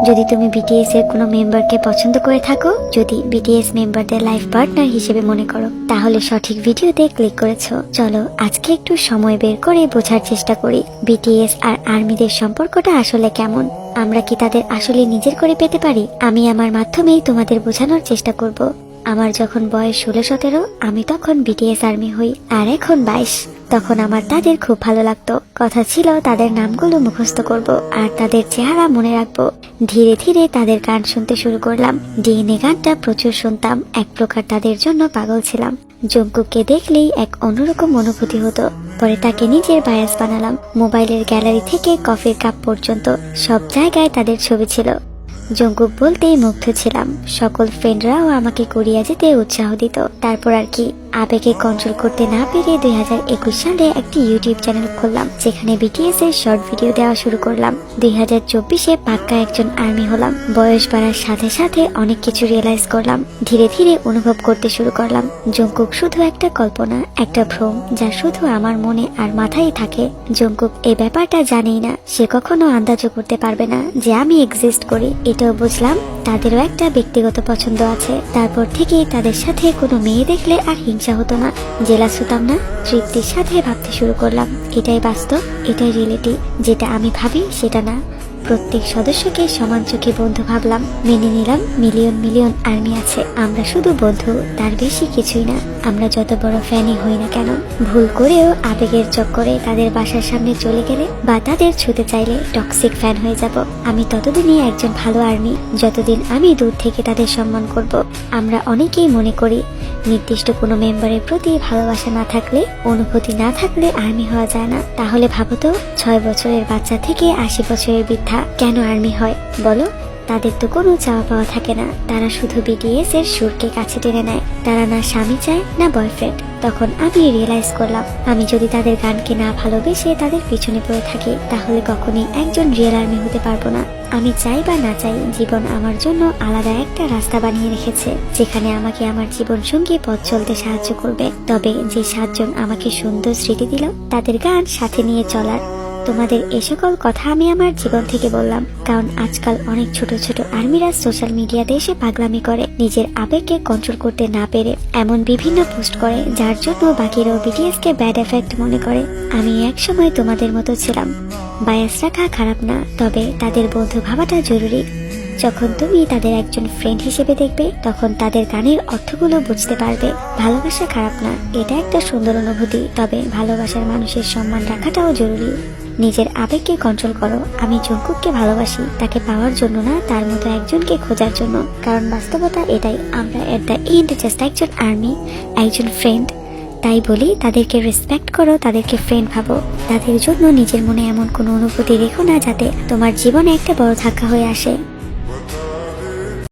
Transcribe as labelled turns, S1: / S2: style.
S1: যদি তুমি বিটিএস এর কোনো মেম্বারকে পছন্দ করে থাকো, যদি বিটিএস মেম্বারদের লাইফ পার্টনার হিসেবে মনে করো, তাহলে সঠিক ভিডিওতে ক্লিক করেছো। চলো আজকে একটু সময় বের করে বোঝার চেষ্টা করি বিটিএস আর আর্মিদের সম্পর্কটা আসলে কেমন। আমরা কি তাদের আসলে নিজের করে পেতে পারি? আমি আমার মাধ্যমেই তোমাদের বোঝানোর চেষ্টা করব। আমার যখন বয়স 16-17, আমি তখন বিটিএস আর্মি হই, আর এখন 22। তখন আমার তাদের খুব ভালো লাগতো। কথা ছিল তাদের নামগুলো মুখস্থ করব আর তাদের চেহারা মনে রাখবো। ধীরে ধীরে তাদের গান শুনতে শুরু করলাম। ডিএনএ গানটা প্রচুর শুনতাম, এক প্রকার তাদের জন্য পাগল ছিলাম। জঙ্কুককে দেখলেই এক অন্যরকম অনুভূতি হতো। পরে তাকে নিজের বায়াস বানালাম। মোবাইলের গ্যালারি থেকে কফির কাপ পর্যন্ত সব জায়গায় তাদের ছবি ছিল। জঙ্কুক বলতেই মুগ্ধ ছিলাম। সকল ফ্রেন্ডরাও আমাকে কোরিয়া যেতে উৎসাহ দিত। তারপর আর কি, আবেগে কন্ট্রোল করতে না পেরে 2021 সালে একটি ইউটিউব চ্যানেল খুললাম, যেখানে বিটিএস এর শর্ট ভিডিও দেওয়া শুরু করলাম। 2024-এ পাক্কা একজন আর্মি হলাম। বয়স বাড়ার সাথে সাথে অনেক কিছু রিয়েলাইজ করলাম। ধীরে ধীরে অনুভব করতে শুরু করলাম জঙ্কুক শুধু একটা কল্পনা, একটা ভ্রম, যা শুধু আমার মনে আর মাথায় থাকে। জঙ্কুক এই ব্যাপারটা জানেই না। সে কখনো আন্দাজও করতে পারবে না যে আমি এক্সিস্ট করি। এটাও বুঝলাম তাদেরও একটা ব্যক্তিগত পছন্দ আছে। তারপর থেকেই তাদের সাথে কোনো মেয়ে দেখলে আর হিংসা হতো না, জেলাস হতাম না। তৃপ্তির সাথে ভাবতে শুরু করলাম এটাই বাস্তব, এটাই রিয়েলিটি। যেটা আমি ভাবি সেটা না। প্রত্যেক সদস্যকে সমান চোখে বন্ধু ভাবলাম। মেনে নিলাম মিলিয়ন মিলিয়ন আর্মি আছে, আমরা শুধু বন্ধু, তার বেশি কিছুই না। আমরা যত বড় ফ্যানই হই না কেন, ভুল করেও আবেগের চক্করে তাদের বাসার সামনে চলে গেলে বা তাদের ছুতে চাইলে টক্সিক ফ্যান হয়ে যাব। আমি ততদিনই একজন ভালো আর্মি যতদিন আমি দূর থেকে তাদের সম্মান করব। আমরা অনেকেই মনে করি নির্দিষ্ট কোনো মেম্বারের প্রতি ভালোবাসা না থাকলে, অনুভূতি না থাকলে আর্মি হওয়া যায় না। তাহলে ভাবো তো, 6 বছরের বাচ্চা থেকে 80 বছরের বৃদ্ধা কেন আর্মি হয় বলো? তাদের তো কোনো চাওয়া পাওয়া থাকে না। তারা শুধু বিটিএস এর সুরকে কাছে টেনে নেয়। তারা না স্বামী চায় না বয়ফ্রেন্ড। তখন আমি রিয়েলাইজ করলাম, আমি যদি তাদের গানকে না ভালোবেসে তাদের পিছনে পড়ে থাকি, তাহলে কখনোই একজন রিয়েল আর্মি হতে পারবো না। আমি চাই বা না চাই, জীবন আমার জন্য আলাদা একটা রাস্তা বানিয়ে রেখেছে, যেখানে আমাকে আমার জীবন সঙ্গী পথ চলতে সাহায্য করবে। তবে যে 7 জন আমাকে সুন্দর স্মৃতি দিল, তাদের গান সাথে নিয়ে চলার। তোমাদের এ সকল কথা আমি আমার জীবন থেকে বললাম, কারণ আজকাল অনেক ছোট ছোট আর্মিরা সোশ্যাল মিডিয়াতে এসে পাগলামি করে, নিজের আবেগকে কন্ট্রোল করতে না পেরে এমন বিভিন্ন পোস্ট করে, যার জন্য বাকিরাও বিটিএস কে ব্যাড এফেক্ট মনে করে। আমি এক সময় তোমাদের মতো ছিলাম। বায়াস রাখা খারাপ না, তবে তাদের বন্ধু ভাবাটা জরুরি। যখন তুমি তাদের একজন ফ্রেন্ড হিসেবে দেখবে, তখন তাদের গানের অর্থগুলো বুঝতে পারবে। ভালোবাসা খারাপ না, এটা একটা সুন্দর অনুভূতি, তবে ভালোবাসার মানুষের সম্মান রাখাটাও জরুরি। নিজের আবেগকে কন্ট্রোল করো। আমি জঙ্কুককে ভালোবাসি তাকে পাওয়ার জন্য না, তার মতো একজনকে খোঁজার জন্য। কারণ বাস্তবতা এটাই, আমরা এট দ্য এন্ড জাস্ট একজন আর্মি, একজন ফ্রেন্ড। তাই বলি তাদেরকে রেসপেক্ট করো, তাদেরকে ফ্রেন্ড ভাবো। তাদের জন্য নিজের মনে এমন কোনো অনুভূতি রেখো না যাতে তোমার জীবনে একটা বড় ধাক্কা হয়ে আসে।